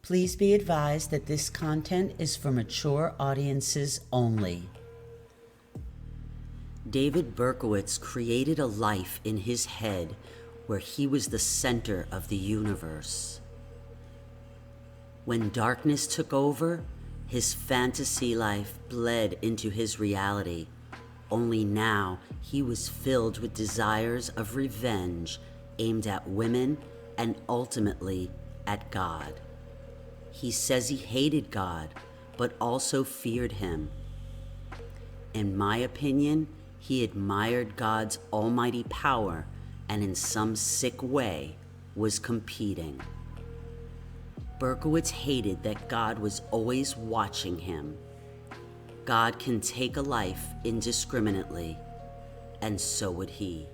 Please be advised that this content is for mature audiences only. David Berkowitz created a life in his head where he was the center of the universe. When darkness took over, his fantasy life bled into his reality. Only now he was filled with desires of revenge aimed at women and ultimately at God. He says he hated God, but also feared him. In my opinion, he admired God's almighty power and in some sick way was competing. Berkowitz hated that God was always watching him. God can take a life indiscriminately, and so would he.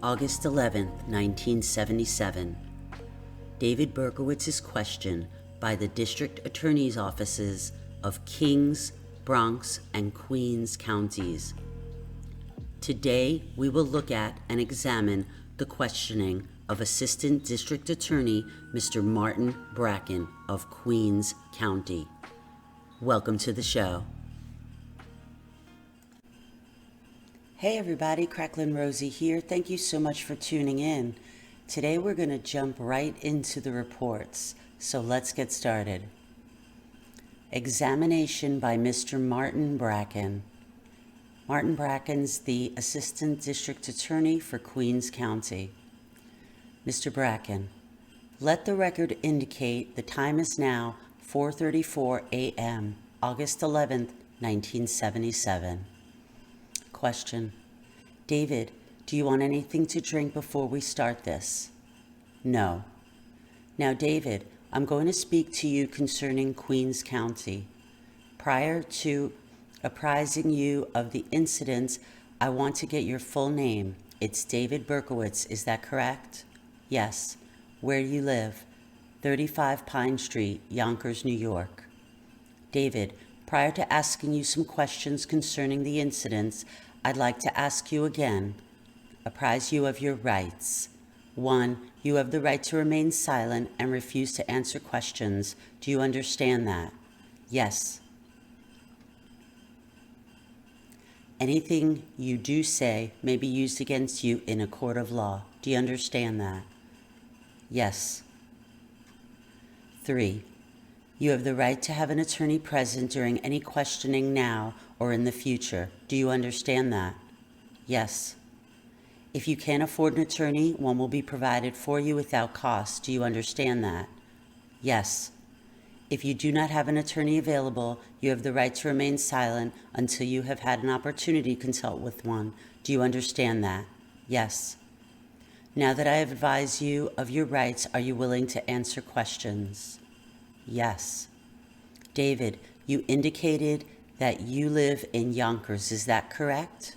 August 11th, 1977. David Berkowitz is questioned by the District Attorney's offices of Kings, Bronx, and Queens counties. Today, we will look at and examine the questioning of Assistant District Attorney Mr. Martin Bracken of Queens County. Welcome to the show. Hey everybody, Cracklin' Rosie here. Thank you so much for tuning in. Today we're going to jump right into the reports, so let's get started. Examination by Mr. Martin Bracken. Martin Bracken's the Assistant District Attorney for Queens County. Mr. Bracken, let the record indicate the time is now 4:34 a.m., August 11th, 1977. Question. David, do you want anything to drink before we start this? No. Now, David, I'm going to speak to you concerning Queens County. Prior to apprising you of the incidents, I want to get your full name. It's David Berkowitz, is that correct? Yes. Where do you live? 35 Pine Street, Yonkers, New York. David, prior to asking you some questions concerning the incidents, I'd like to ask you again, apprise you of your rights. 1, you have the right to remain silent and refuse to answer questions. Do you understand that? Yes. Anything you do say may be used against you in a court of law. Do you understand that? Yes. 3, you have the right to have an attorney present during any questioning now or in the future. Do you understand that? Yes. If you can't afford an attorney, one will be provided for you without cost. Do you understand that? Yes. If you do not have an attorney available, you have the right to remain silent until you have had an opportunity to consult with one. Do you understand that? Yes. Now that I have advised you of your rights, are you willing to answer questions? Yes. David, you indicated that you live in Yonkers, is that correct?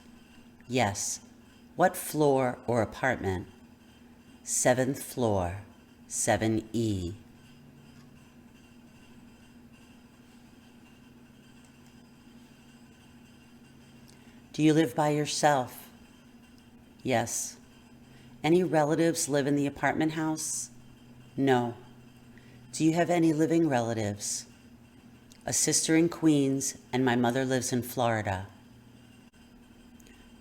Yes. What floor or apartment? 7th floor, 7E. Do you live by yourself? Yes. Any relatives live in the apartment house? No. Do you have any living relatives? A sister in Queens, and my mother lives in Florida.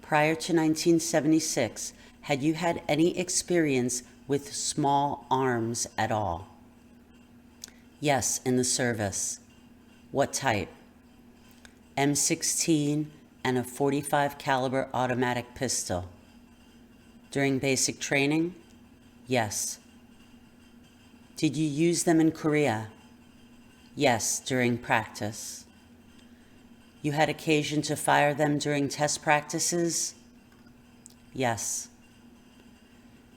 Prior to 1976, had you had any experience with small arms at all? Yes, in the service. What type? M16 and a .45 caliber automatic pistol. During basic training? Yes. Did you use them in Korea? Yes, during practice. You had occasion to fire them during test practices? Yes.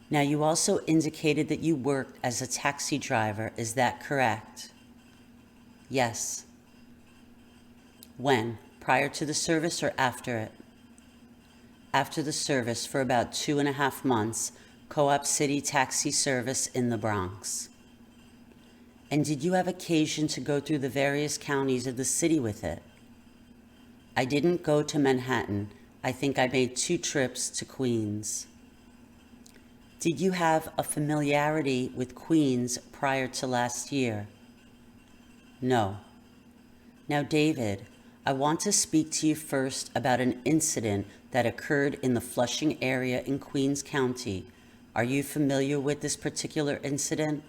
Now, you also indicated that you worked as a taxi driver. Is that correct? Yes. When? Prior to the service or after it? After the service for about 2.5 months, Co-op City taxi service in the Bronx. And did you have occasion to go through the various counties of the city with it? I didn't go to Manhattan. I think I made 2 trips to Queens. Did you have a familiarity with Queens prior to last year? No. Now, David, I want to speak to you first about an incident that occurred in the Flushing area in Queens County. Are you familiar with this particular incident?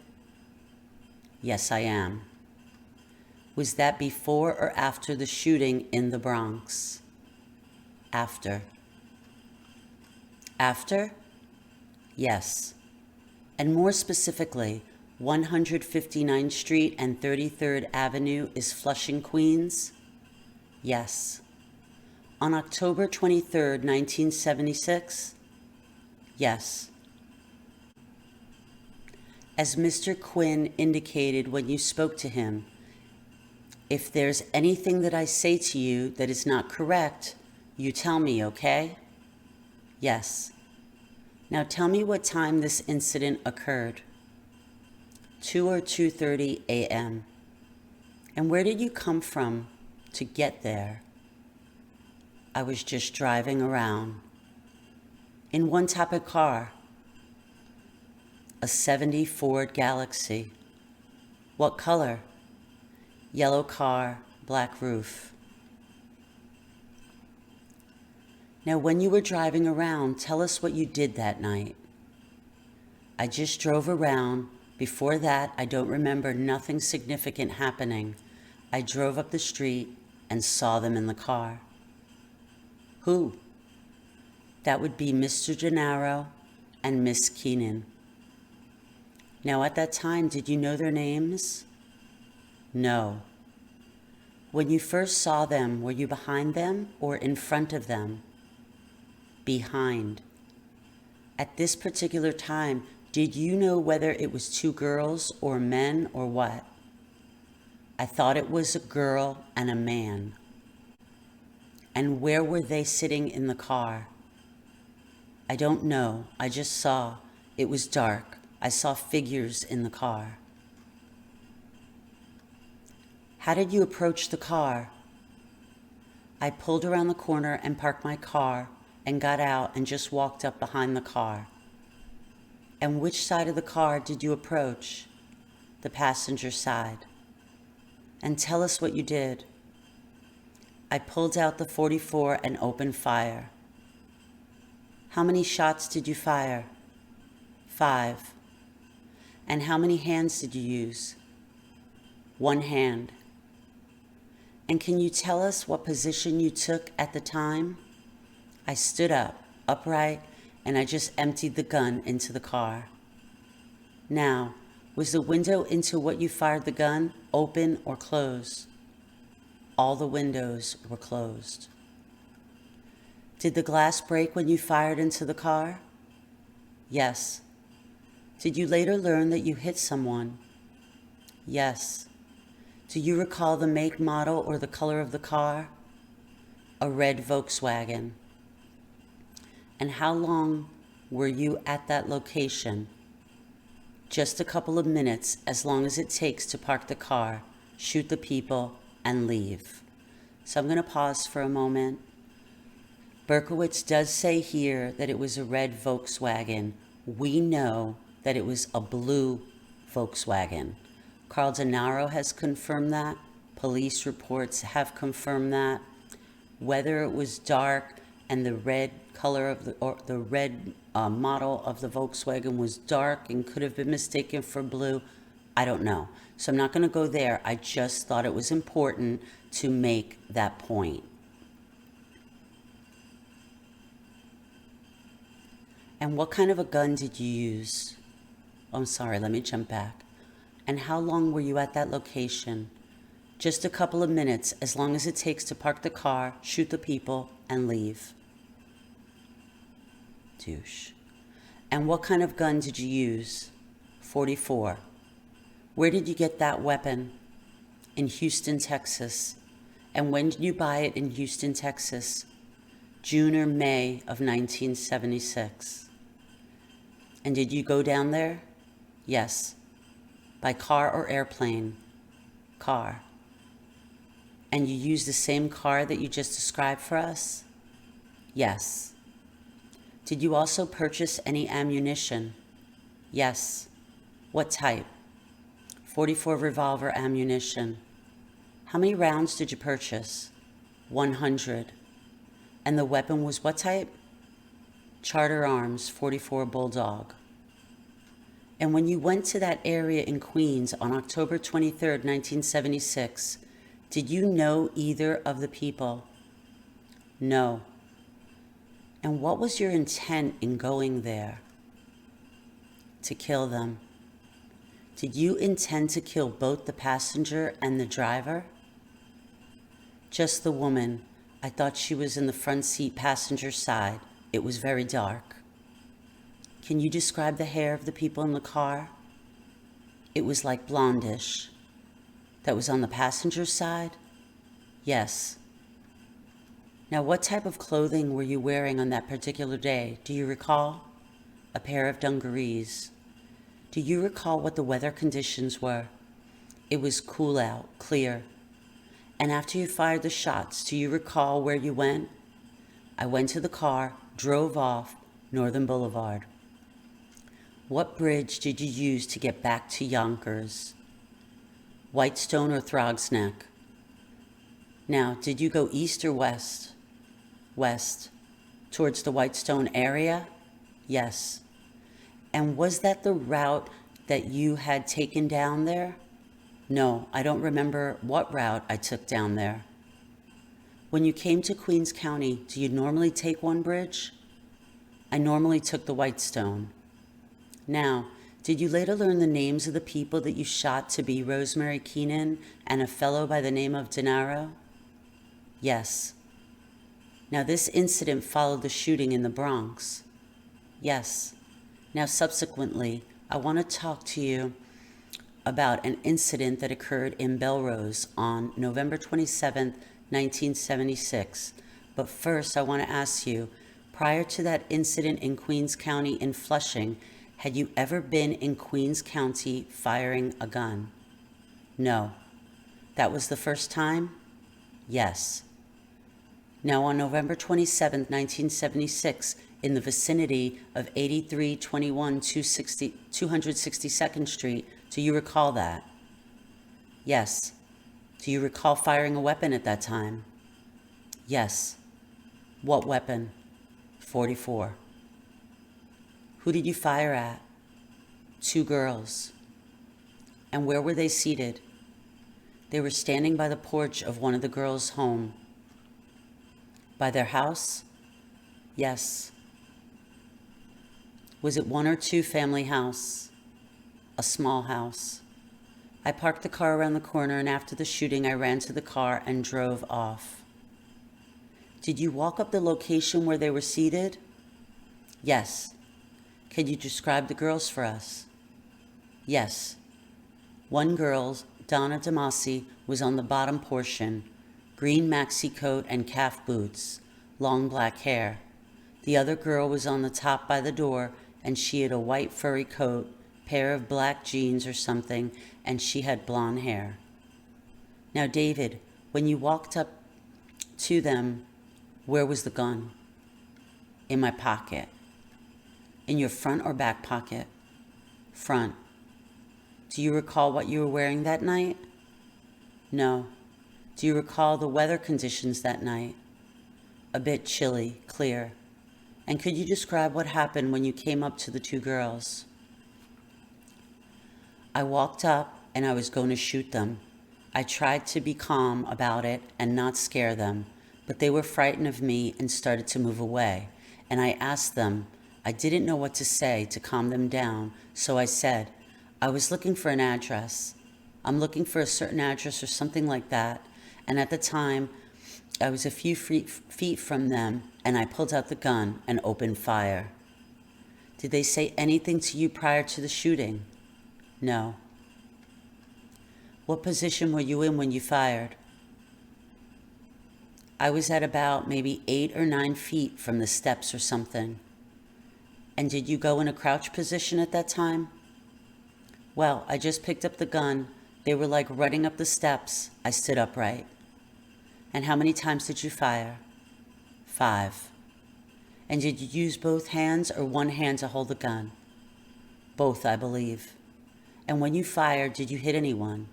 Yes, I am. Was that before or after the shooting in the Bronx? After. After? Yes. And more specifically, 159th Street and 33rd Avenue is Flushing, Queens? Yes. On October 23rd, 1976? Yes. As Mr. Quinn indicated when you spoke to him, if there's anything that I say to you that is not correct, you tell me, okay? Yes. Now tell me what time this incident occurred. 2 or 2:30 a.m. And where did you come from to get there? I was just driving around. In what type of car? A '70 Ford Galaxy. What color? Yellow car, black roof. Now, when you were driving around, tell us what you did that night. I just drove around. Before that, I don't remember nothing significant happening. I drove up the street and saw them in the car. Who? That would be Mr. Gennaro and Miss Keenan. Now, at that time, did you know their names? No. When you first saw them, were you behind them or in front of them? Behind. At this particular time, did you know whether it was 2 girls or men or what? I thought it was a girl and a man. And where were they sitting in the car? I don't know. I just saw. It was dark. I saw figures in the car. How did you approach the car? I pulled around the corner and parked my car and got out and just walked up behind the car. And which side of the car did you approach? The passenger side. And tell us what you did. I pulled out the .44 and opened fire. How many shots did you fire? 5. And how many hands did you use? 1 hand. And can you tell us what position you took at the time? I stood up, upright, and I just emptied the gun into the car. Now, was the window into what you fired the gun open or closed? All the windows were closed. Did the glass break when you fired into the car? Yes. Did you later learn that you hit someone? Yes. Do you recall the make, model, or the color of the car? A red Volkswagen. And how long were you at that location? Just a couple of minutes, as long as it takes to park the car, shoot the people, and leave. So I'm going to pause for a moment. Berkowitz does say here that it was a red Volkswagen. We know that it was a blue Volkswagen. Carl Gennaro has confirmed that. Police reports have confirmed that. Whether it was dark and the red color of the red model of the Volkswagen was dark and could have been mistaken for blue, I don't know. So I'm not going to go there. I just thought it was important to make that point. And what kind of a gun did you use? Oh, I'm sorry, let me jump back. And how long were you at that location? Just a couple of minutes, as long as it takes to park the car, shoot the people, and leave. Douche. And what kind of gun did you use? .44. Where did you get that weapon? In Houston, Texas. And when did you buy it in Houston, Texas? June or May of 1976. And did you go down there? Yes. By car or airplane? Car. And you used the same car that you just described for us? Yes. Did you also purchase any ammunition? Yes. What type? .44 revolver ammunition. How many rounds did you purchase? 100. And the weapon was what type? Charter Arms .44 Bulldog. And when you went to that area in Queens on October 23rd, 1976, did you know either of the people? No. And what was your intent in going there? To kill them. Did you intend to kill both the passenger and the driver? Just the woman. I thought she was in the front seat passenger side. It was very dark. Can you describe the hair of the people in the car? It was like blondish. That was on the passenger side? Yes. Now, what type of clothing were you wearing on that particular day? Do you recall? A pair of dungarees. Do you recall what the weather conditions were? It was cool out, clear. And after you fired the shots, do you recall where you went? I went to the car, drove off, Northern Boulevard. What bridge did you use to get back to Yonkers? Whitestone or Throgs Neck? Now, did you go east or west? West. Towards the Whitestone area? Yes. And was that the route that you had taken down there? No, I don't remember what route I took down there. When you came to Queens County, do you normally take one bridge? I normally took the Whitestone. Now, did you later learn the names of the people that you shot to be Rosemary Keenan and a fellow by the name of Denaro? Yes. Now, this incident followed the shooting in the Bronx. Yes. Now, subsequently, I want to talk to you about an incident that occurred in Belrose on November 27th, 1976. But first, I want to ask you, prior to that incident in Queens County in Flushing, had you ever been in Queens County firing a gun? No. That was the first time? Yes. Now, on November 27th, 1976, in the vicinity of 8321 262nd Street, do you recall that? Yes. Do you recall firing a weapon at that time? Yes. What weapon? .44. Who did you fire at? 2 girls. And where were they seated? They were standing by the porch of one of the girls' home. By their house? Yes. Was it 1 or 2 family house? A small house. I parked the car around the corner, and after the shooting, I ran to the car and drove off. Did you walk up the location where they were seated? Yes. Can you describe the girls for us? Yes. One girl, Donna DeMasi, was on the bottom portion, green maxi coat and calf boots, long black hair. The other girl was on the top by the door, and she had a white furry coat, pair of black jeans or something, and she had blonde hair. Now, David, when you walked up to them, where was the gun? In my pocket. In your front or back pocket? Front. Do you recall what you were wearing that night? No. Do you recall the weather conditions that night? A bit chilly, clear. And could you describe what happened when you came up to the 2 girls? I walked up and I was going to shoot them. I tried to be calm about it and not scare them, but they were frightened of me and started to move away. And I asked them, I didn't know what to say to calm them down, so I said, I was looking for an address. I'm looking for a certain address or something like that. And at the time, I was a few feet from them, and I pulled out the gun and opened fire. Did they say anything to you prior to the shooting? No. What position were you in when you fired? I was at about maybe 8 or 9 feet from the steps or something. And did you go in a crouch position at that time? Well, I just picked up the gun. They were like running up the steps. I stood upright. And how many times did you fire? 5. And did you use both hands or one hand to hold the gun? Both, I believe. And when you fired, did you hit anyone?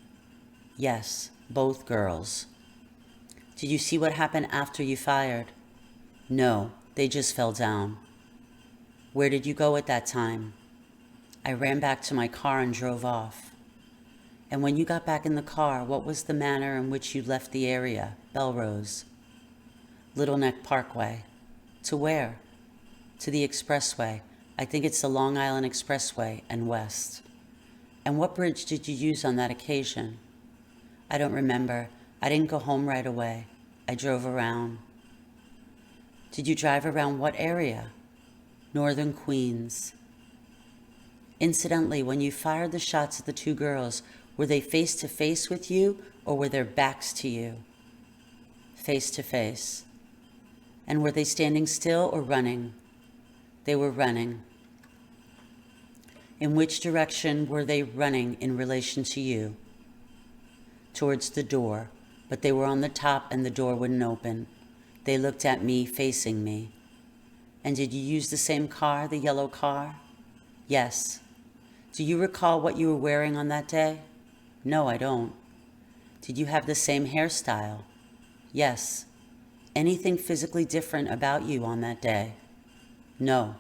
Yes, both girls. Did you see what happened after you fired? No, they just fell down. Where did you go at that time? I ran back to my car and drove off. And when you got back in the car, what was the manner in which you left the area, Belrose? Little Neck Parkway. To where? To the expressway. I think it's the Long Island Expressway and west. And what bridge did you use on that occasion? I don't remember. I didn't go home right away. I drove around. Did you drive around what area? Northern Queens. Incidentally, when you fired the shots at the 2 girls, were they face to face with you or were their backs to you? Face to face. And were they standing still or running? They were running. In which direction were they running in relation to you? Towards the door, but they were on the top and the door wouldn't open. They looked at me, facing me. And did you use the same car, the yellow car? Yes. Do you recall what you were wearing on that day? No, I don't. Did you have the same hairstyle? Yes. Anything physically different about you on that day? No.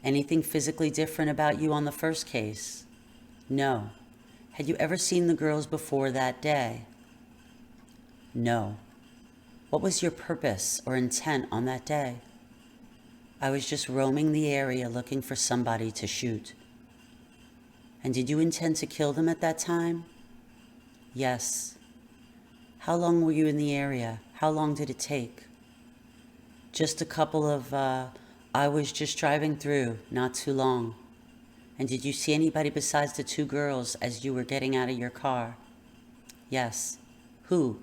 Anything physically different about you on the first case? No. Had you ever seen the girls before that day? No. What was your purpose or intent on that day? I was just roaming the area looking for somebody to shoot. And did you intend to kill them at that time? Yes. How long were you in the area? How long did it take? Just a couple of, I was just driving through, not too long. And did you see anybody besides the 2 girls as you were getting out of your car? Yes. Who?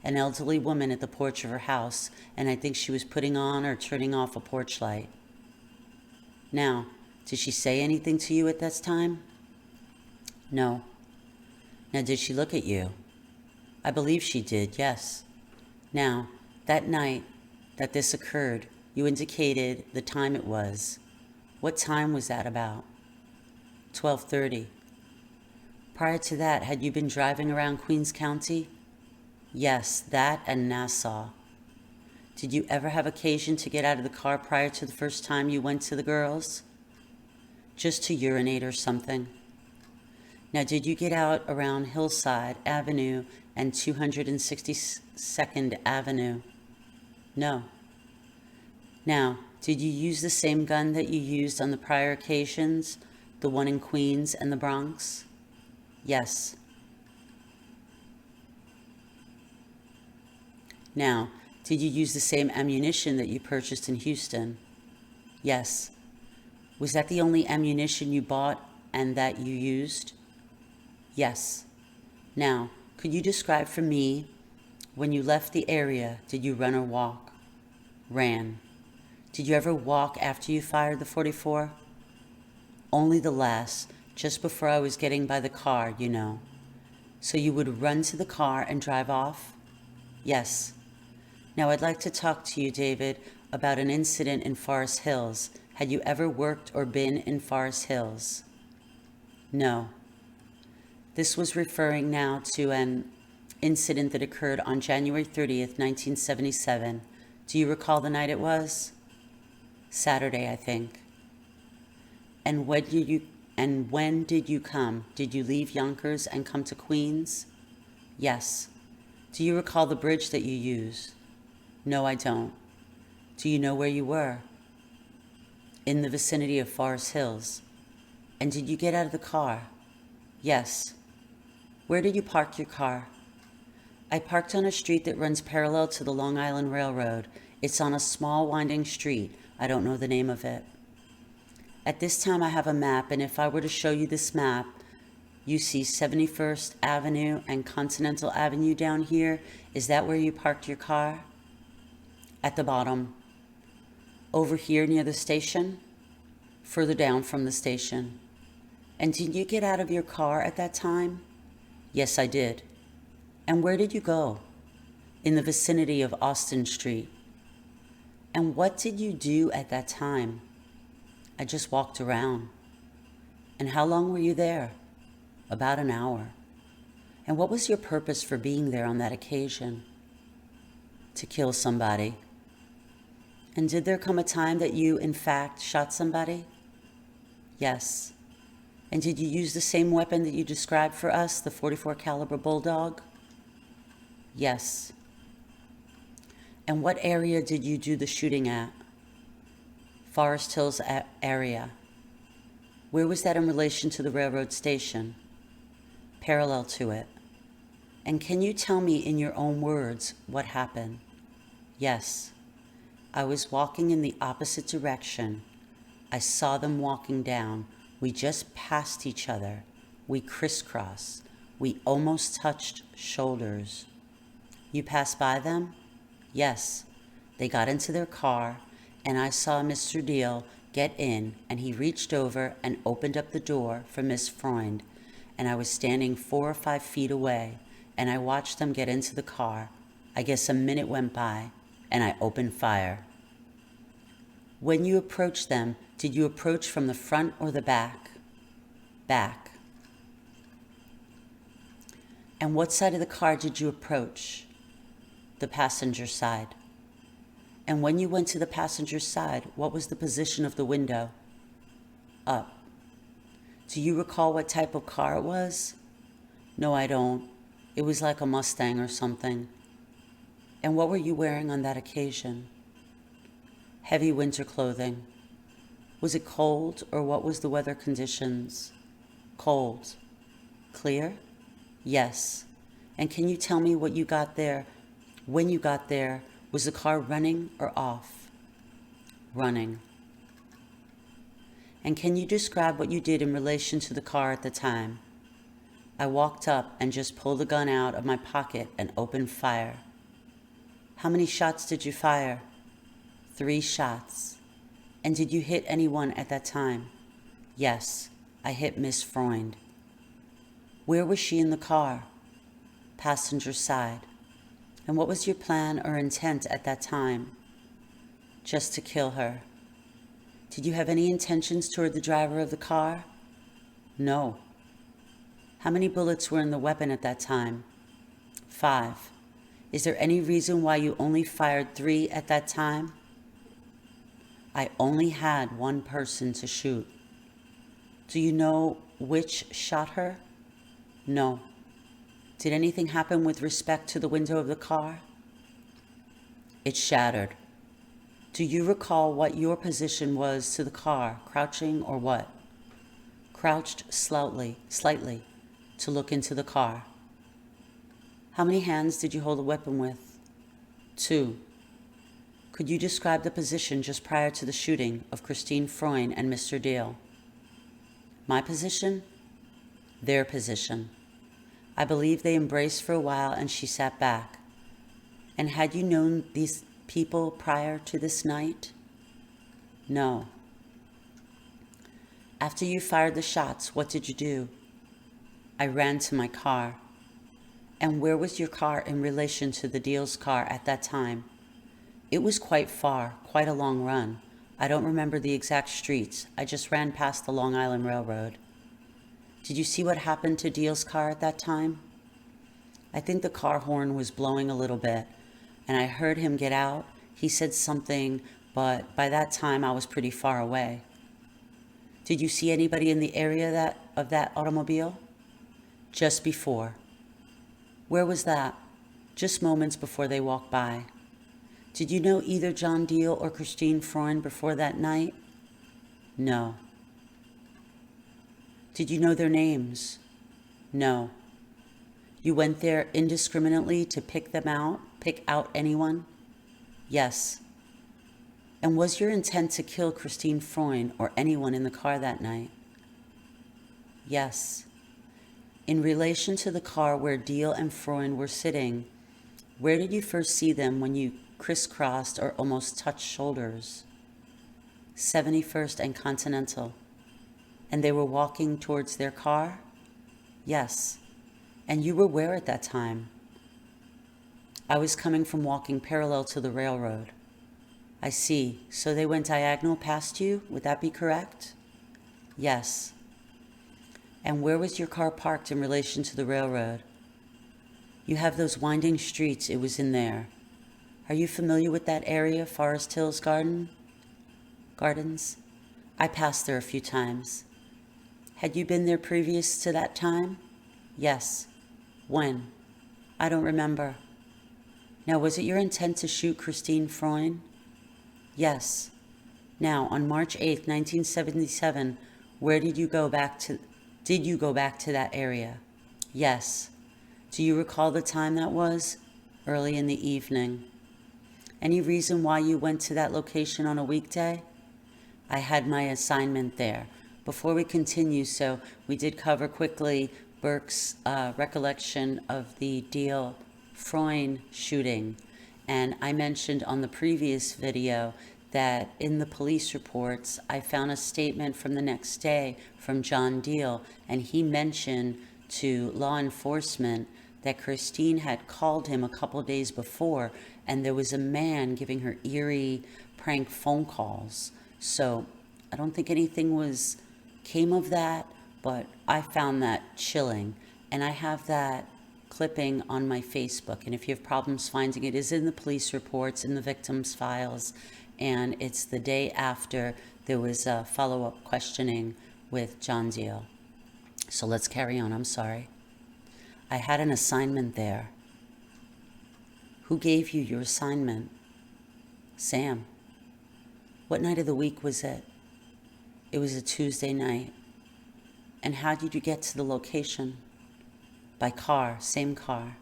An elderly woman at the porch of her house, and I think she was putting on or turning off a porch light. Now, did she say anything to you at that time? No. Now, did she look at you? I believe she did, yes. Now, that night that this occurred, you indicated the time it was. What time was that about? 12:30. Prior to that, had you been driving around Queens County? Yes, that and Nassau. Did you ever have occasion to get out of the car prior to the first time you went to the girls? Just to urinate or something. Now, did you get out around Hillside Avenue and 262nd Avenue? No. Now, did you use the same gun that you used on the prior occasions, the one in Queens and the Bronx? Yes. Now, did you use the same ammunition that you purchased in Houston? Yes. Was that the only ammunition you bought and that you used? Yes. Now, could you describe for me, when you left the area, did you run or walk? Ran. Did you ever walk after you fired the .44? Only the last, just before I was getting by the car, you know. So you would run to the car and drive off? Yes. Now I'd like to talk to you, David, about an incident in Forest Hills. Had you ever worked or been in Forest Hills? No. This was referring now to an incident that occurred on January 30th, 1977. Do you recall the night it was? Saturday, I think. And when did you come? Did you leave Yonkers and come to Queens? Yes. Do you recall the bridge that you used? No, I don't. Do you know where you were? In the vicinity of Forest Hills. And did you get out of the car? Yes. Where did you park your car? I parked on a street that runs parallel to the Long Island Railroad. It's on a small winding street. I don't know the name of it. At this time I have a map, and if I were to show you this map, you see 71st Avenue and Continental Avenue down here. Is that where you parked your car? At the bottom. Over here near the station? Further down from the station. And did you get out of your car at that time? Yes, I did. And where did you go? in the vicinity of Austin Street. And what did you do at that time? I just walked around. And how long were you there? About an hour. And what was your purpose for being there on that occasion? To kill somebody. And did there come a time that you, in fact, shot somebody? Yes. And did you use the same weapon that you described for us, the .44 caliber bulldog? Yes. And what area did you do the shooting at? Forest Hills area. Where was that in relation to the railroad station? Parallel to it. And can you tell me in your own words what happened? Yes. I was walking in the opposite direction. I saw them walking down. We just passed each other. We crisscrossed. We almost touched shoulders. You passed by them? Yes. They got into their car, and I saw Mr. Deal get in, and he reached over and opened up the door for Miss Freund, and I was standing 4 or 5 feet away, and I watched them get into the car. I guess a minute went by, and I opened fire. When you approached them, did you approach from the front or the back? Back. And what side of the car did you approach? The passenger side. And when you went to the passenger side, what was the position of the window? Up. Do you recall what type of car it was? No, I don't. It was like a Mustang or something. And what were you wearing on that occasion? Heavy winter clothing. Was it cold, or what was the weather conditions? Cold. Clear? Yes. And can you tell me what you got there? When you got there, was the car running or off? Running. And can you describe what you did in relation to the car at the time? I walked up and just pulled the gun out of my pocket and opened fire. How many shots did you fire? 3 shots. And did you hit anyone at that time? Yes, I hit Miss Freund. Where was she in the car? Passenger side. And what was your plan or intent at that time? Just to kill her. Did you have any intentions toward the driver of the car? No. How many bullets were in the weapon at that time? 5. Is there any reason why you only fired 3 at that time? I only had 1 person to shoot. Do you know which shot her? No. Did anything happen with respect to the window of the car? It shattered. Do you recall what your position was to the car, crouching or what? Crouched slightly, to look into the car. How many hands did you hold the weapon with? 2. Could you describe the position just prior to the shooting of Christine Freund and Mr. Deal? My position? Their position. I believe they embraced for a while and she sat back. And had you known these people prior to this night? No. After you fired the shots, what did you do? I ran to my car. And where was your car in relation to the Deal's car at that time? It was quite far, quite a long run. I don't remember the exact streets. I just ran past the Long Island Railroad. Did you see what happened to Deal's car at that time? I think the car horn was blowing a little bit, and I heard him get out. He said something, but by that time I was pretty far away. Did you see anybody in the area of that automobile? Just before. Where was that? Just moments before they walked by. Did you know either John Deal or Christine Freund before that night? No. Did you know their names? No. You went there indiscriminately to pick out anyone? Yes. And was your intent to kill Christine Freund or anyone in the car that night? Yes. In relation to the car where Deal and Freund were sitting, where did you first see them when you crisscrossed or almost touched shoulders? 71st and Continental. And they were walking towards their car? Yes. And you were where at that time? I was coming from walking parallel to the railroad. I see. So they went diagonal past you? Would that be correct? Yes. And where was your car parked in relation to the railroad? You have those winding streets. It was in there. Are you familiar with that area, Forest Hills Gardens? I passed there a few times. Had you been there previous to that time? Yes. When? I don't remember. Now, was it your intent to shoot Christine Freund? Yes. Now, on March 8th, 1977, where did you go back to that area? Yes. Do you recall the time that was? Early in the evening. Any reason why you went to that location on a weekday? I had my assignment there. Before we continue, so we did cover quickly Burke's recollection of the Deal Freund shooting. And I mentioned on the previous video that in the police reports, I found a statement from the next day from John Deal, and he mentioned to law enforcement that Christine had called him a couple days before, and there was a man giving her eerie prank phone calls. So I don't think anything came of that, but I found that chilling. And I have that clipping on my Facebook. And if you have problems finding it, is in the police reports, in the victim's files. And it's the day after there was a follow-up questioning with John Deal. So let's carry on. I'm sorry. I had an assignment there. Who gave you your assignment? Sam. What night of the week was it? It was a Tuesday night. And how did you get to the location? By car, same car.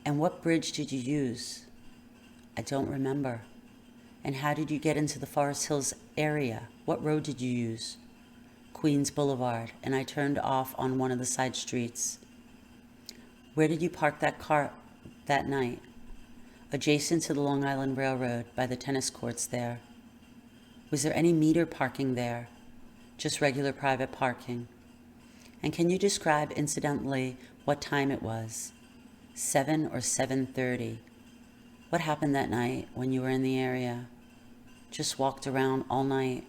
And what bridge did you use? I don't remember. And how did you get into the Forest Hills area? What road did you use? Queens Boulevard, and I turned off on one of the side streets. Where did you park that car that night? Adjacent to the Long Island Railroad, by the tennis courts there. Was there any meter parking there? Just regular private parking. And can you describe incidentally what time it was? 7 or 7:30. What happened that night when you were in the area? Just walked around all night.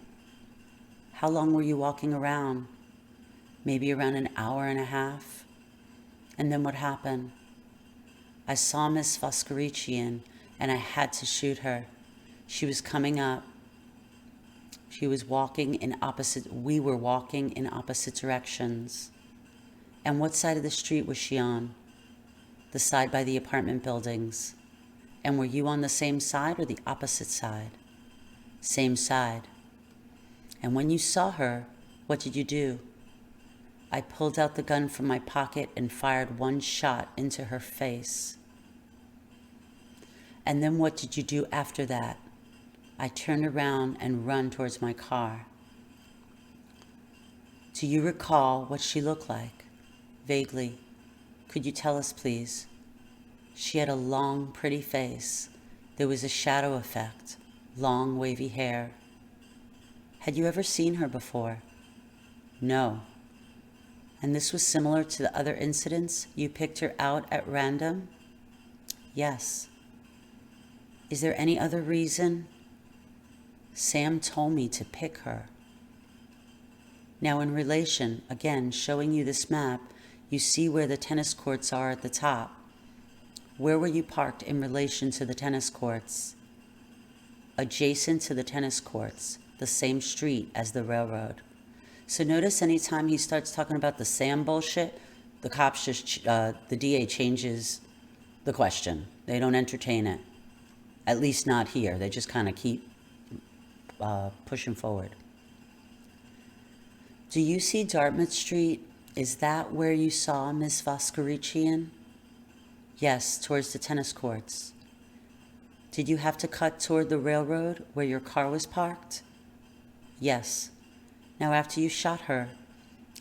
How long were you walking around? Maybe around an hour and a half. And then what happened? I saw Miss Voskerichian and I had to shoot her. She was coming up. We were walking in opposite directions. And what side of the street was she on? The side by the apartment buildings. And were you on the same side or the opposite side? Same side. And when you saw her, what did you do? I pulled out the gun from my pocket and fired one shot into her face. And then what did you do after that? I turned around and ran towards my car. Do you recall what she looked like? Vaguely. Could you tell us, please? She had a long, pretty face. There was a shadow effect. Long, wavy hair. Had you ever seen her before? No. And this was similar to the other incidents? You picked her out at random? Yes. Is there any other reason? Sam told me to pick her. Now in relation, again, showing you this map, you see where the tennis courts are at the top. Where were you parked in relation to the tennis courts? Adjacent to the tennis courts, the same street as the railroad. So notice anytime he starts talking about the Sam bullshit, the cops just, the DA changes the question. They don't entertain it. At least not here. They just kind of keep pushing forward. Do you see Dartmouth Street? Is that where you saw Miss Voskerichian? Yes, towards the tennis courts. Did you have to cut toward the railroad where your car was parked? Yes. Now after you shot her,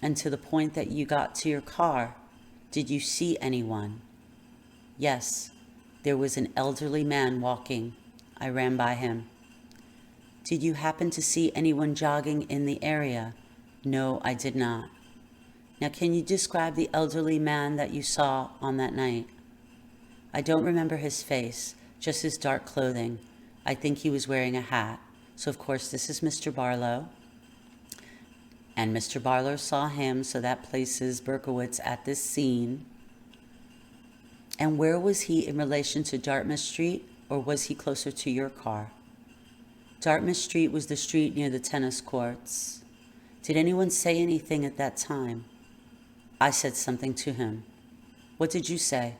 and to the point that you got to your car, did you see anyone? Yes. There was an elderly man walking. I ran by him. Did you happen to see anyone jogging in the area? No, I did not. Now can you describe the elderly man that you saw on that night? I don't remember his face, just his dark clothing. I think he was wearing a hat. So of course this is Mr. Barlow. And Mr. Barlow saw him, so that places Berkowitz at this scene. And where was he in relation to Dartmouth Street, or was he closer to your car? Dartmouth Street was the street near the tennis courts. Did anyone say anything at that time? I said something to him. What did you say?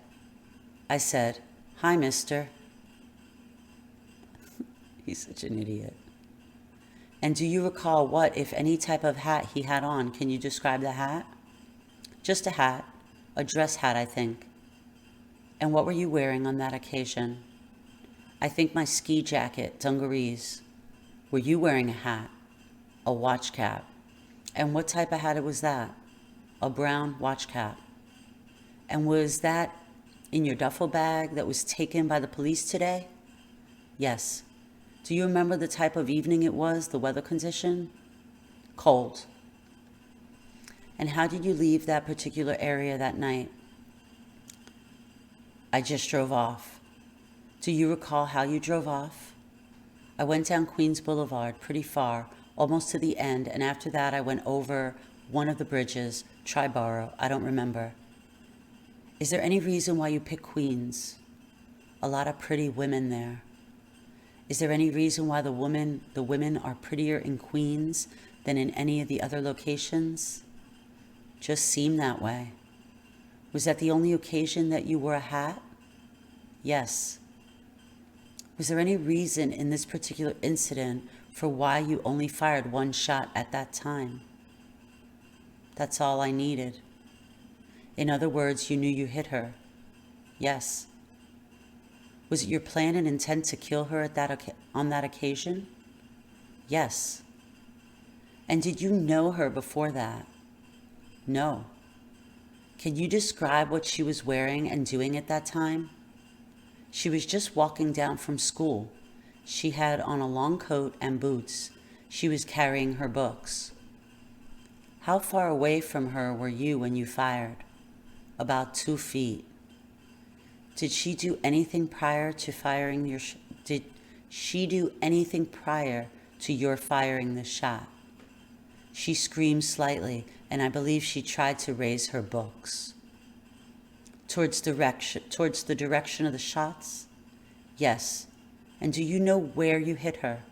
I said, "Hi, mister." He's such an idiot. And do you recall what, if any, type of hat he had on? Can you describe the hat? Just a hat, a dress hat, I think. And what were you wearing on that occasion? I think my ski jacket, dungarees. Were you wearing a hat? A watch cap. And what type of hat was that? A brown watch cap. And was that in your duffel bag that was taken by the police today? Yes. Do you remember the type of evening it was, the weather condition? Cold. And how did you leave that particular area that night? I just drove off. Do you recall how you drove off? I went down Queens Boulevard pretty far, almost to the end, and after that I went over one of the bridges, Triborough, I don't remember. Is there any reason why you picked Queens? A lot of pretty women there. Is there any reason why the women are prettier in Queens than in any of the other locations? Just seemed that way. Was that the only occasion that you wore a hat? Yes. Was there any reason in this particular incident for why you only fired one shot at that time? That's all I needed. In other words, you knew you hit her. Yes. Was it your plan and intent to kill her on that occasion? Yes. And did you know her before that? No. Can you describe what she was wearing and doing at that time? She was just walking down from school. She had on a long coat and boots. She was carrying her books. How far away from her were you when you fired? About 2 feet. Did she do anything prior to firing your Did she do anything prior to your firing the shot? She screamed slightly, and I believe she tried to raise her books. Towards the direction of the shots? Yes. And do you know where you hit her?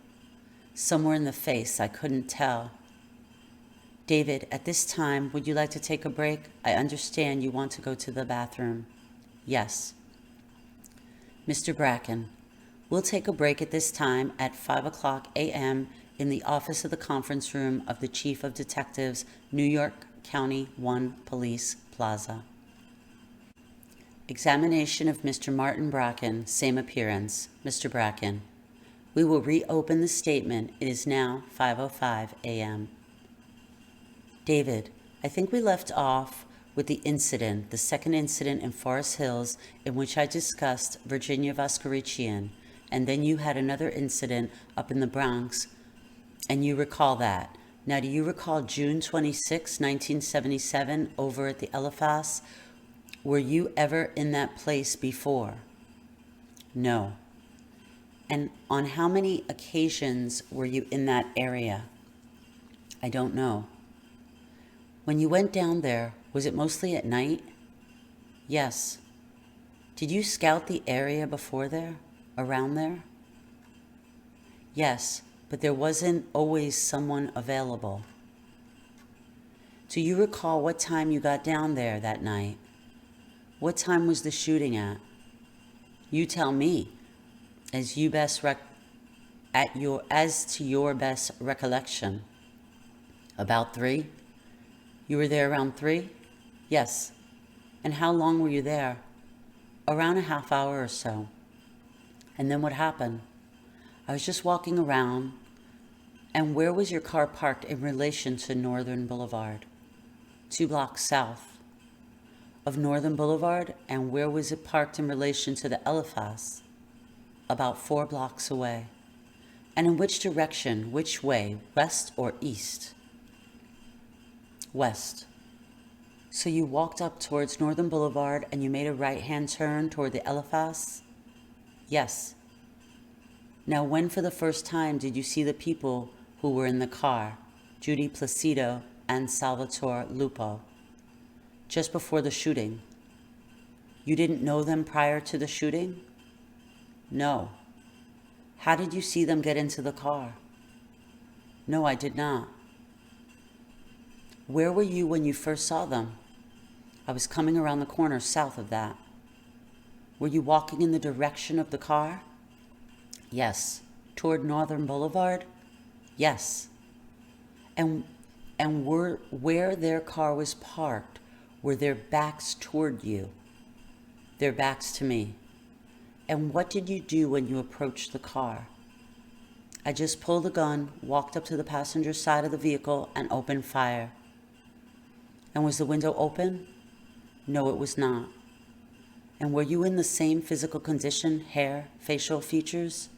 Somewhere in the face, I couldn't tell. David, at this time, would you like to take a break? I understand you want to go to the bathroom. Yes. Mr. Bracken, we'll take a break at this time at 5:00 a.m. in the office of the conference room of the Chief of Detectives, New York County 1 Police Plaza. Examination of Mr. Martin Bracken, same appearance. Mr. Bracken, we will reopen the statement. It is now 5:05 a.m. David, I think we left off with the incident, the second incident in Forest Hills, in which I discussed Virginia Voskerichian, and then you had another incident up in the Bronx, and you recall that. Now, do you recall June 26, 1977, over at the Eliphas? Were you ever in that place before? No. And on how many occasions were you in that area? I don't know. When you went down there, was it mostly at night? Yes. Did you scout the area before there, around there? Yes, but there wasn't always someone available. Do you recall what time you got down there that night? What time was the shooting at? You tell me, as to your best recollection. About 3? You were there around 3? Yes. And how long were you there? Around a half hour or so. And then what happened? I was just walking around. And where was your car parked in relation to Northern Boulevard? 2 blocks south of Northern Boulevard. And where was it parked in relation to the Eliphas? About 4 blocks away. And in which direction, which way, west or east? West. So you walked up towards Northern Boulevard and you made a right-hand turn toward the Eliphas? Yes. Now, when for the first time did you see the people who were in the car, Judy Placido and Salvatore Lupo? Just before the shooting. You didn't know them prior to the shooting? No. How did you see them get into the car? No, I did not. Where were you when you first saw them? I was coming around the corner south of that. Were you walking in the direction of the car? Yes. Toward Northern Boulevard? Yes. And where their car was parked, were their backs toward you? Their backs to me. And what did you do when you approached the car? I just pulled a gun, walked up to the passenger side of the vehicle, and opened fire. And was the window open? No, it was not. And were you in the same physical condition, hair, facial features?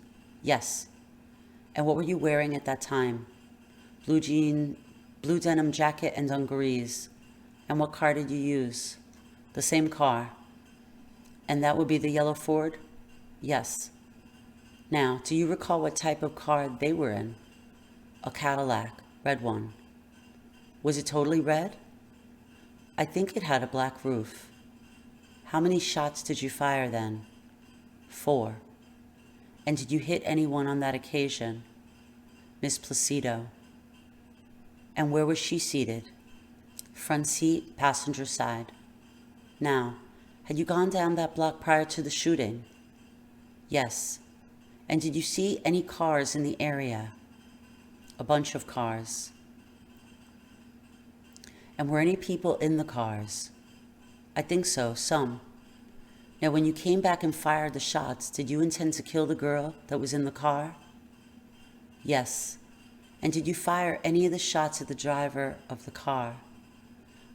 Yes. And what were you wearing at that time? Blue denim jacket and dungarees. And what car did you use? The same car. And that would be the yellow Ford? Yes. Now, do you recall what type of car they were in? A Cadillac, red one. Was it totally red? I think it had a black roof. How many shots did you fire then? 4. And did you hit anyone on that occasion? Miss Placido. And where was she seated? Front seat, passenger side. Now, had you gone down that block prior to the shooting? Yes. And did you see any cars in the area? A bunch of cars. And were any people in the cars? I think so, some. Now, when you came back and fired the shots, did you intend to kill the girl that was in the car? Yes. And did you fire any of the shots at the driver of the car?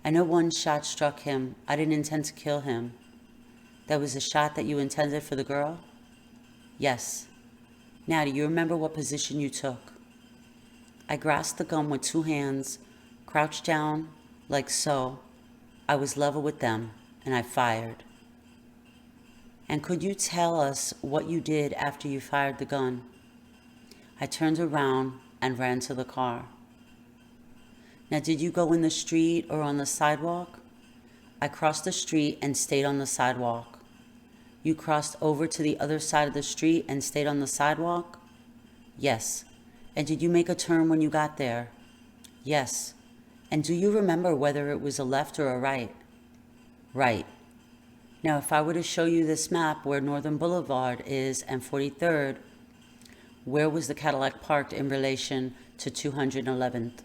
I know one shot struck him. I didn't intend to kill him. That was a shot that you intended for the girl? Yes. Now, do you remember what position you took? I grasped the gun with 2 hands, crouched down, like so. I was level with them, and I fired. And could you tell us what you did after you fired the gun? I turned around and ran to the car. Now, did you go in the street or on the sidewalk? I crossed the street and stayed on the sidewalk. You crossed over to the other side of the street and stayed on the sidewalk? Yes. And did you make a turn when you got there? Yes. And do you remember whether it was a left or a right? Right. Now, if I were to show you this map where Northern Boulevard is and 43rd, where was the Cadillac parked in relation to 211th?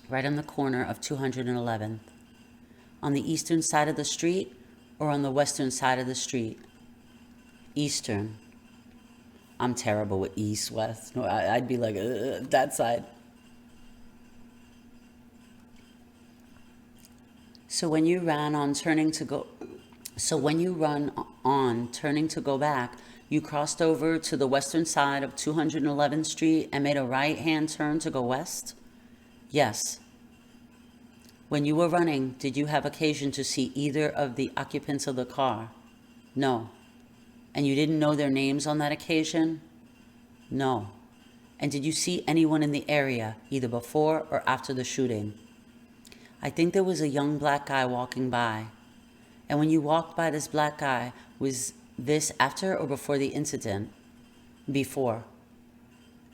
Right on the corner of 211th. On the eastern side of the street or on the western side of the street? Eastern. I'm terrible with east, west. No, I'd be like, that side. So when you ran on turning to go back, you crossed over to the western side of 211th Street and made a right-hand turn to go west? Yes. When you were running, did you have occasion to see either of the occupants of the car? No. And you didn't know their names on that occasion? No. And did you see anyone in the area, either before or after the shooting? I think there was a young black guy walking by. And when you walked by this black guy, was this after or before the incident? Before.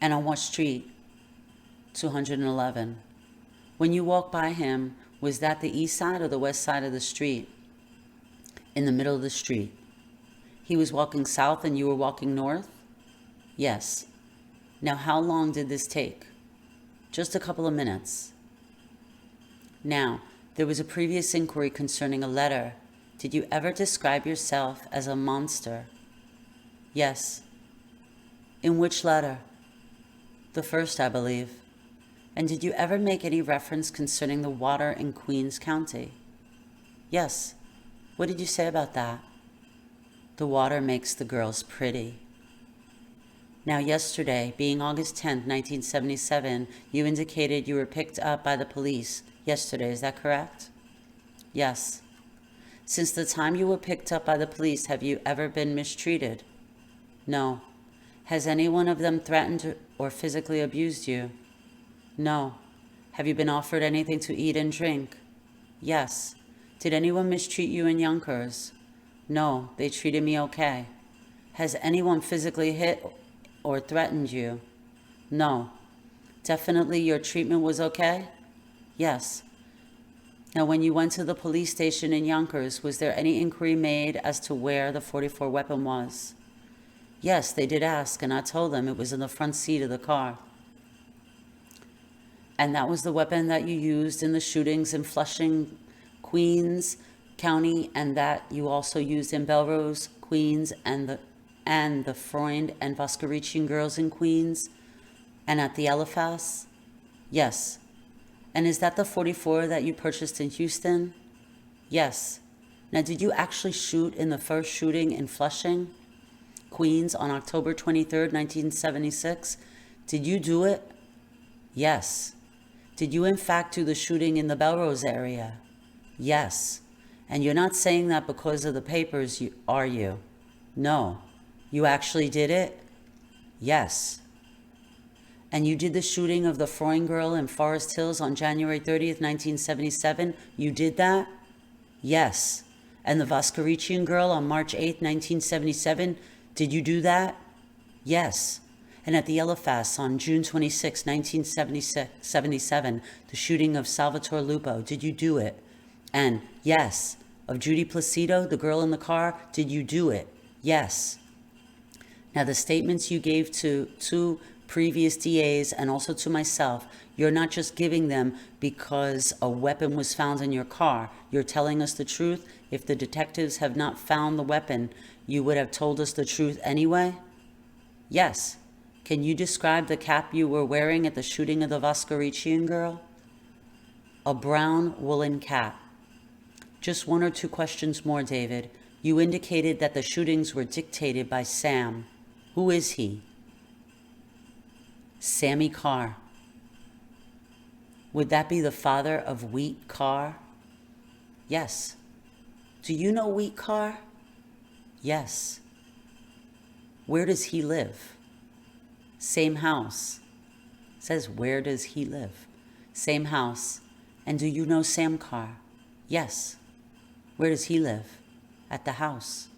And on what street? 211. When you walked by him, was that the east side or the west side of the street? In the middle of the street. He was walking south and you were walking north? Yes. Now, how long did this take? Just a couple of minutes. Now, there was a previous inquiry concerning a letter. Did you ever describe yourself as a monster? Yes. In which letter? The first, I believe. And did you ever make any reference concerning the water in Queens County? Yes. What did you say about that? The water makes the girls pretty. Now, yesterday, being August 10th, 1977, you indicated you were picked up by the police yesterday, is that correct? Yes. Since the time you were picked up by the police, have you ever been mistreated? No. Has any one of them threatened or physically abused you? No. Have you been offered anything to eat and drink? Yes. Did anyone mistreat you in Yonkers? No, they treated me okay. Has anyone physically hit or threatened you? No. Definitely your treatment was okay? Yes. Now, when you went to the police station in Yonkers, was there any inquiry made as to where the .44 weapon was? Yes, they did ask, and I told them it was in the front seat of the car. And that was the weapon that you used in the shootings in Flushing, Queens County, and that you also used in Belrose, Queens, and the Freund and Voskerichian girls in Queens, and at the Eliphas? Yes. And is that the .44 that you purchased in Houston? Yes. Now, did you actually shoot in the first shooting in Flushing, Queens on October 23rd, 1976? Did you do it? Yes. Did you in fact do the shooting in the Belrose area? Yes. And you're not saying that because of the papers, are you? No. You actually did it? Yes. And you did the shooting of the Freund girl in Forest Hills on January 30th, 1977? You did that? Yes. And the Voskerichian girl on March 8th, 1977? Did you do that? Yes. And at the Eliphas on June 26, 1977, the shooting of Salvatore Lupo, did you do it? And yes. Of Judy Placido, the girl in the car, did you do it? Yes. Now, the statements you gave to two previous DAs and also to myself, you're not just giving them because a weapon was found in your car. You're telling us the truth. If the detectives have not found the weapon, you would have told us the truth anyway? Yes. Can you describe the cap you were wearing at the shooting of the Voskerichian girl? A brown woolen cap. Just one or two questions more, David. You indicated that the shootings were dictated by Sam. Who is he? Sammy Carr. Would that be the father of Wheat Carr? Yes. Do you know Wheat Carr? Yes. Where does he live? Same house. Says, where does he live? Same house. And do you know Sam Carr? Yes. Where does he live? At the house.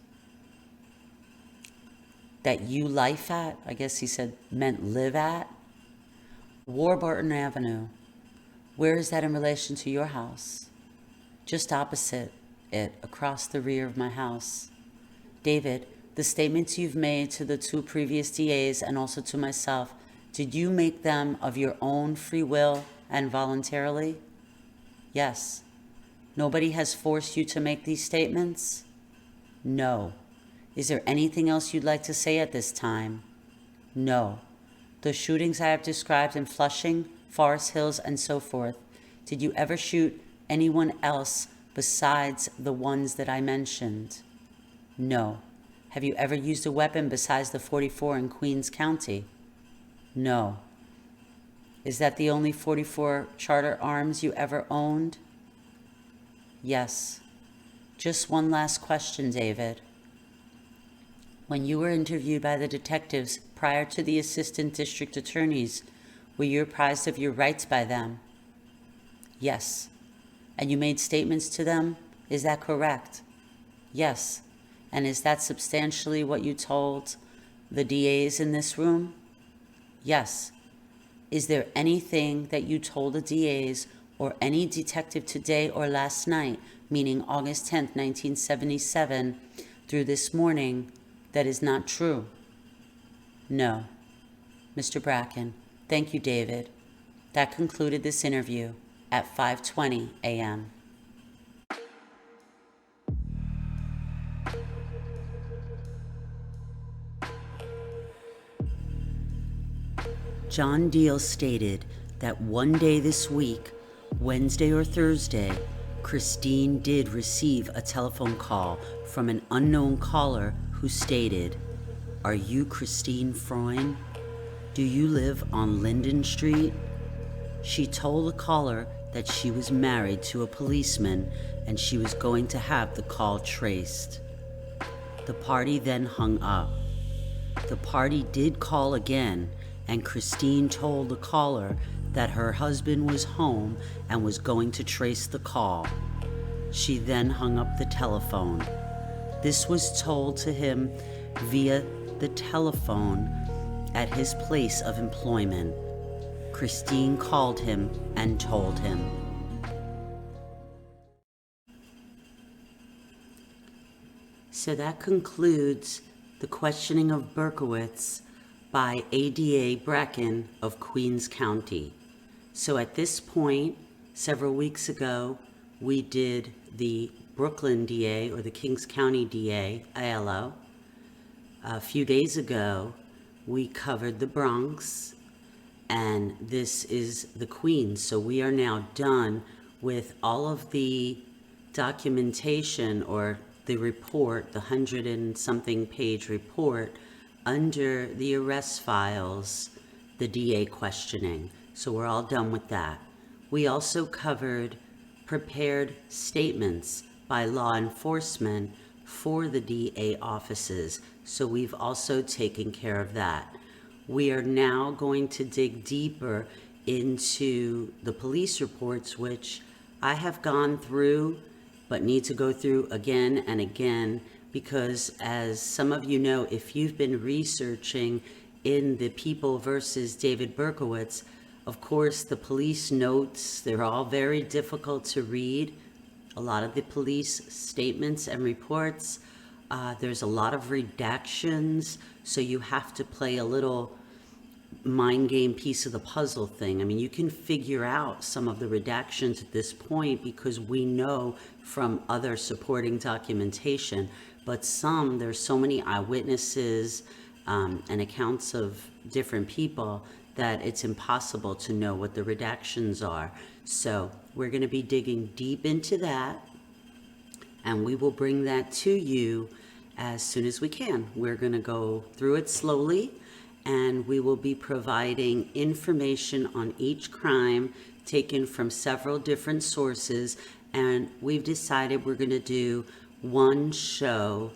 That you life at? I guess he said meant live at. Warburton Avenue. Where is that in relation to your house? Just opposite it, across the rear of my house. David, the statements you've made to the two previous DAs and also to myself, did you make them of your own free will and voluntarily? Yes. Nobody has forced you to make these statements? No. Is there anything else you'd like to say at this time? No. The shootings I have described in Flushing, Forest Hills, and so forth, did you ever shoot anyone else besides the ones that I mentioned? No. Have you ever used a weapon besides the .44 in Queens County? No. Is that the only .44 Charter Arms you ever owned? Yes. Just one last question, David. When you were interviewed by the detectives prior to the assistant district attorneys, were you apprised of your rights by them? Yes. And you made statements to them? Is that correct? Yes. And is that substantially what you told the DAs in this room? Yes. Is there anything that you told the DAs or any detective today or last night, meaning August 10th, 1977, through this morning, that is not true? No. Mr. Bracken, thank you, David. That concluded this interview at 5:20 a.m. John Deal stated that one day this week, Wednesday or Thursday, Christine did receive a telephone call from an unknown caller who stated, "Are you Christine Freund? Do you live on Linden Street?" She told the caller that she was married to a policeman and she was going to have the call traced. The party then hung up. The party did call again, and Christine told the caller that her husband was home and was going to trace the call. She then hung up the telephone. This was told to him via the telephone at his place of employment. Christine called him and told him. So that concludes the questioning of Berkowitz by ADA Bracken of Queens County. So at this point, several weeks ago, we did the Brooklyn DA, or the Kings County DA, ILO. A few days ago, we covered the Bronx, and this is the Queens. So we are now done with all of the documentation, or the report, the 100 and something page report under the arrest files, the DA questioning. So we're all done with that. We also covered prepared statements by law enforcement for the DA offices. So we've also taken care of that. We are now going to dig deeper into the police reports, which I have gone through, but need to go through again and again, because as some of you know, if you've been researching in the People versus David Berkowitz, of course, the police notes, they're all very difficult to read. A lot of the police statements and reports, there's a lot of redactions, so you have to play a little mind game piece of the puzzle thing. I mean, you can figure out some of the redactions at this point because we know from other supporting documentation, but there's so many eyewitnesses and accounts of different people that it's impossible to know what the redactions are. So we're going to be digging deep into that, and we will bring that to you as soon as we can. We're going to go through it slowly, and we will be providing information on each crime taken from several different sources, and we've decided we're going to do one show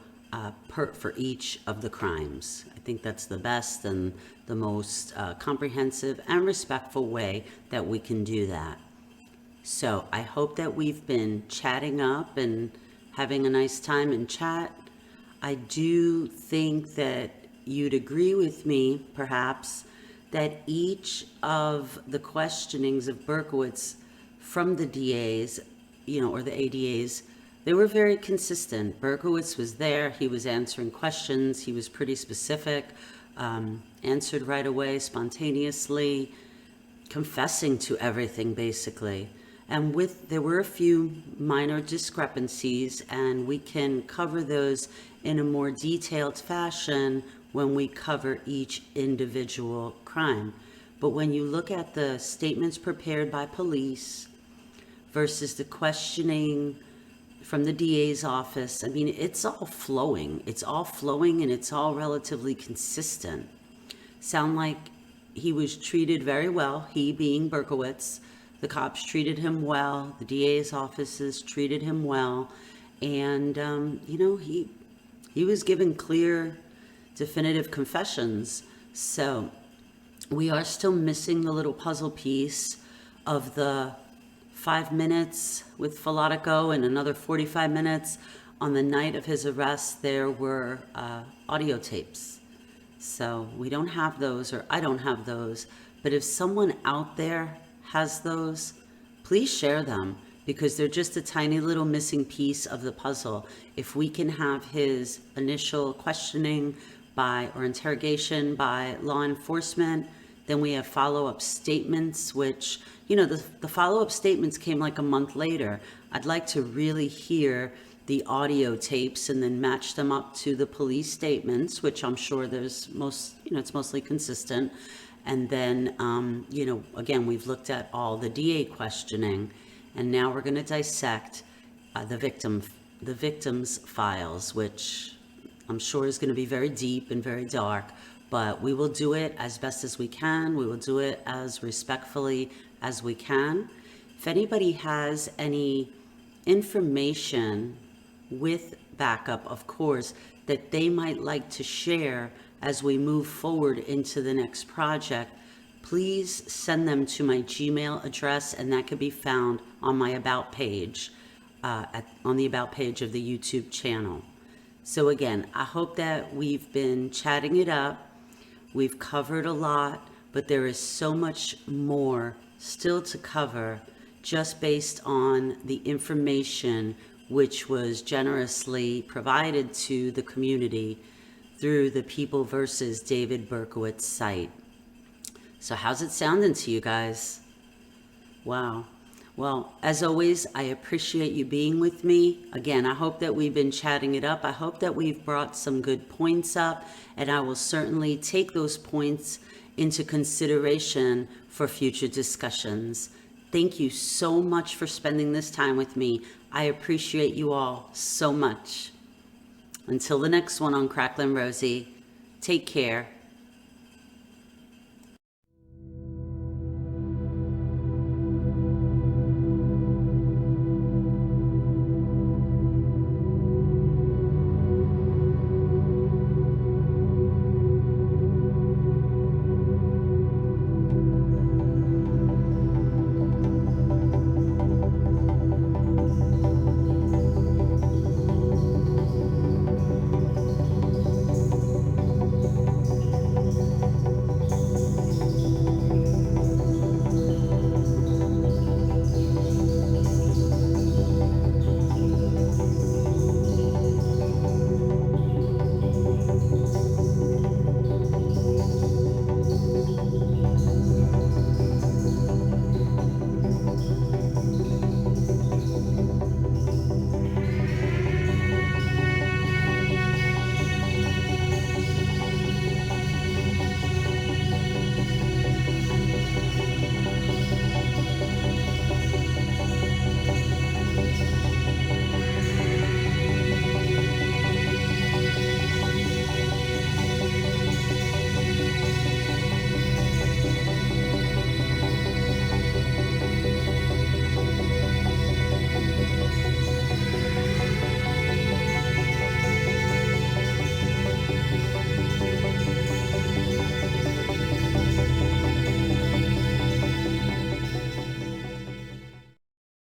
for each of the crimes. I think that's the best and the most comprehensive and respectful way that we can do that. So I hope that we've been chatting up and having a nice time in chat. I do think that you'd agree with me, perhaps, that each of the questionings of Berkowitz from the DAs, or the ADAs, they were very consistent. Berkowitz was there, he was answering questions, he was pretty specific, answered right away, spontaneously, confessing to everything, basically. And there were a few minor discrepancies, and we can cover those in a more detailed fashion when we cover each individual crime. But when you look at the statements prepared by police versus the questioning from the DA's office, I mean, it's all flowing. It's all flowing, and it's all relatively consistent. Sound like he was treated very well, he being Berkowitz. The cops treated him well, the DA's offices treated him well, and, he was given clear, definitive confessions. So we are still missing the little puzzle piece of the 5 minutes with Filatico and another 45 minutes on the night of his arrest. There were audio tapes. So we don't have those, or I don't have those, but if someone out there has those, please share them, because they're just a tiny little missing piece of the puzzle. If we can have his initial questioning or interrogation by law enforcement, then we have follow-up statements, which, the follow-up statements came like a month later. I'd like to really hear the audio tapes and then match them up to the police statements, which I'm sure it's mostly consistent. And then, again, we've looked at all the DA questioning, and now we're going to dissect the victim's files, which I'm sure is going to be very deep and very dark, but we will do it as best as we can. We will do it as respectfully as we can. If anybody has any information with backup, of course, that they might like to share as we move forward into the next project, please send them to my Gmail address, and that can be found on my About page, on the About page of the YouTube channel. So again, I hope that we've been chatting it up. We've covered a lot, but there is so much more still to cover just based on the information which was generously provided to the community through the People versus David Berkowitz site. So how's it sounding to you guys? Wow. Well, as always, I appreciate you being with me. Again, I hope that we've been chatting it up. I hope that we've brought some good points up, and I will certainly take those points into consideration for future discussions. Thank you so much for spending this time with me. I appreciate you all so much. Until the next one on Cracklin' Rosie, take care.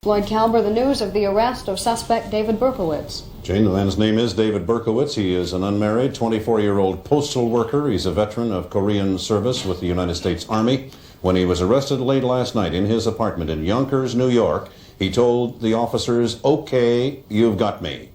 Floyd Calber, the news of the arrest of suspect David Berkowitz. Jane, the man's name is David Berkowitz. He is an unmarried 24-year-old postal worker. He's a veteran of Korean service with the United States Army. When he was arrested late last night in his apartment in Yonkers, New York, he told the officers, "Okay, you've got me."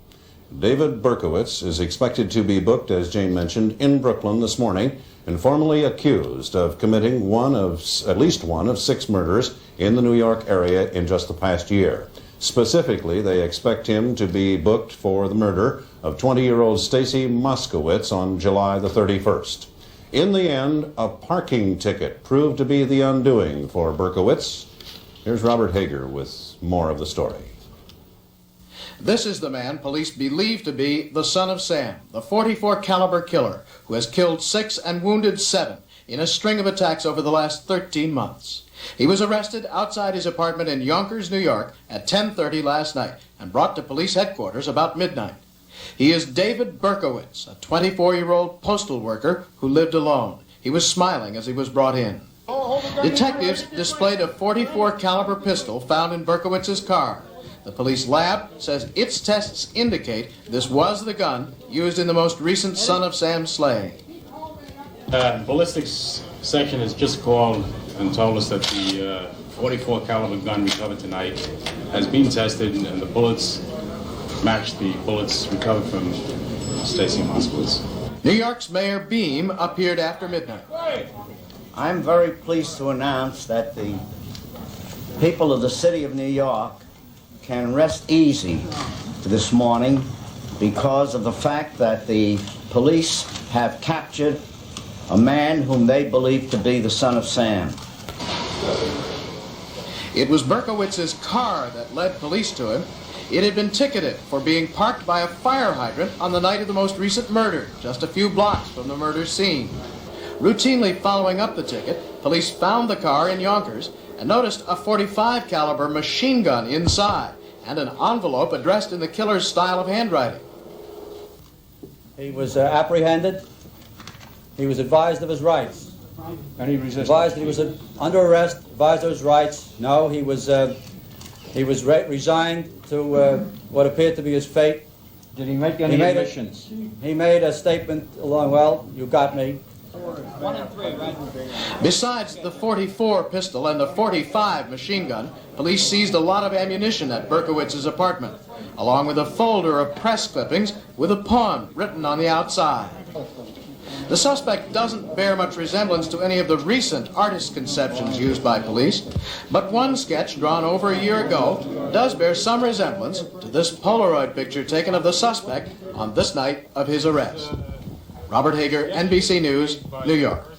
David Berkowitz is expected to be booked, as Jane mentioned, in Brooklyn this morning and formally accused of committing at least one of 6 murders in the New York area in just the past year. Specifically, they expect him to be booked for the murder of 20-year-old Stacy Moskowitz on July the 31st. In the end, a parking ticket proved to be the undoing for Berkowitz. Here's Robert Hager with more of the story. This is the man police believe to be the son of Sam, the .44 caliber killer who has killed 6 and wounded 7 in a string of attacks over the last 13 months. He was arrested outside his apartment in Yonkers, New York at 10:30 last night and brought to police headquarters about midnight. He is David Berkowitz, a 24-year-old postal worker who lived alone. He was smiling as he was brought in. Detectives displayed a .44 caliber pistol found in Berkowitz's car. The police lab says its tests indicate this was the gun used in the most recent Son of Sam slaying. Ballistics section has just called and told us that the .44 caliber gun recovered tonight has been tested, and the bullets match the bullets recovered from Stacy Moskowitz. New York's Mayor Beam appeared after midnight. I'm very pleased to announce that the people of the city of New York can rest easy this morning because of the fact that the police have captured a man whom they believe to be the son of Sam. It was Berkowitz's car that led police to him. It had been ticketed for being parked by a fire hydrant on the night of the most recent murder, just a few blocks from the murder scene. Routinely following up the ticket, police found the car in Yonkers and noticed a .45 caliber machine gun inside and an envelope addressed in the killer's style of handwriting. He was apprehended. He was advised of his rights. And he resisted. Advised that he was under arrest. Advised of his rights. No, he was resigned to what appeared to be his fate. Did he make any admissions? He made a statement along. Well, you got me. Besides the .44 pistol and the .45 machine gun, police seized a lot of ammunition at Berkowitz's apartment, along with a folder of press clippings with a poem written on the outside. The suspect doesn't bear much resemblance to any of the recent artist conceptions used by police, but one sketch drawn over a year ago does bear some resemblance to this Polaroid picture taken of the suspect on this night of his arrest. Robert Hager, NBC News, New York.